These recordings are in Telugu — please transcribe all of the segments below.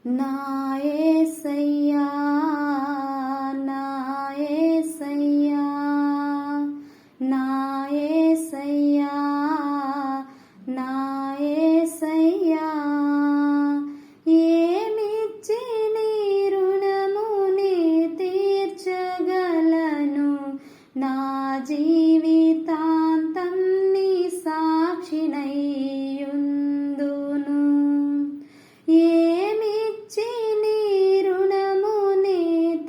నా యేసయ్యా నా యేసయ్యా నా యేసయ్యా నా యేసయ్యా ఏమిచ్చి నీ రుణముని తీర్చగలను నా జీవితాంతం నీ సాక్షినైయుందును ఏమిచ్చి నీ రుణముని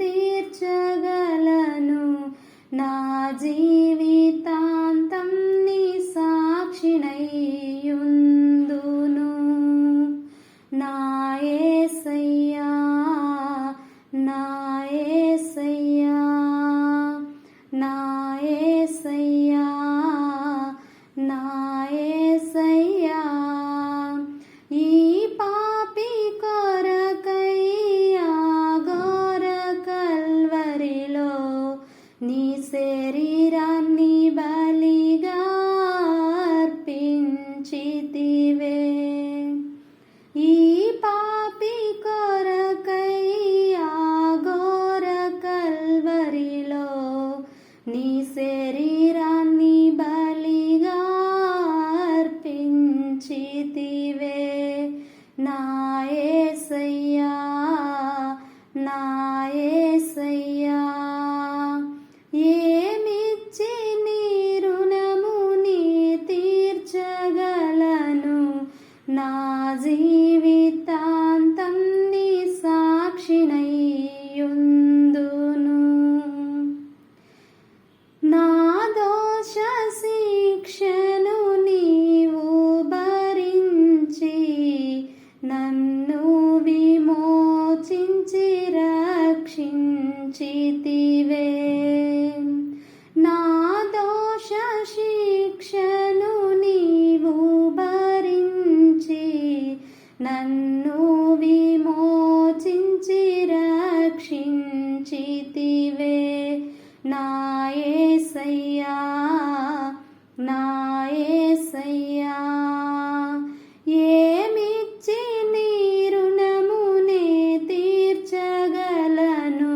తీర్చగలను నా జీవితాంతం నీ సాక్షినైయుందును నా యేసయ్యా నా యేసయ్యా నా యేసయ్యా నా యేసయ్యా ఈ పాపి కొరకై ఘోర కల్వరిలో నీ శరీరాన్ని బలిగా అర్పించితివే ఈ పాపి కొరకై ఘోర కల్వరిలో నీ శరీరాన్ని బలిగా అర్పించితివే నా యేసయ్యా నా యేసయ్యా ఏమిచ్చి నీ రుణముని తీర్చగలను నా జీవితాంతం నీ సాక్షినైయుందును నా దోష శిక్షను నీవు భరించి నన్ను విమోచించి రక్షించితివే నా దోష శిక్షను నీవు భరించి నన్ను విమోచించి రక్షించితివే నా యేసయ్యా నా యేసయ్యా ఏమిచ్చి నీ రుణముని తీర్చగలను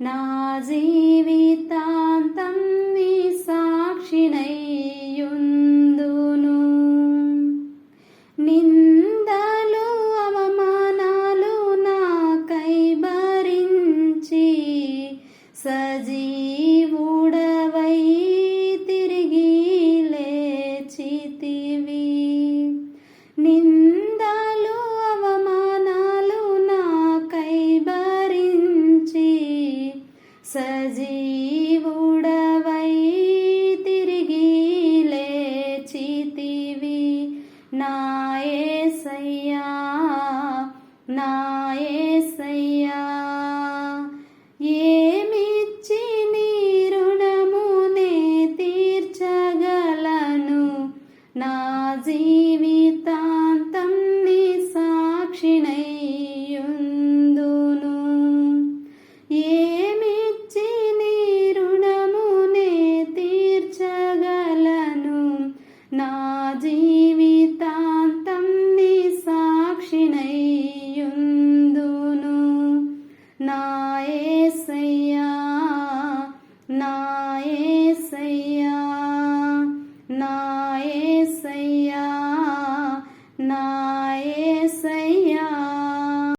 నా జీవితాంతం నీ సాక్షినైయుందును నిందలు అవమానాలు నాకై భరించి సజీవుడవై తిరిగి లేచితివి నిందలు అవమానాలు నాకై భరించి సజీవుడవై తిరిగి లేచితివి నా యేసయ్యా నా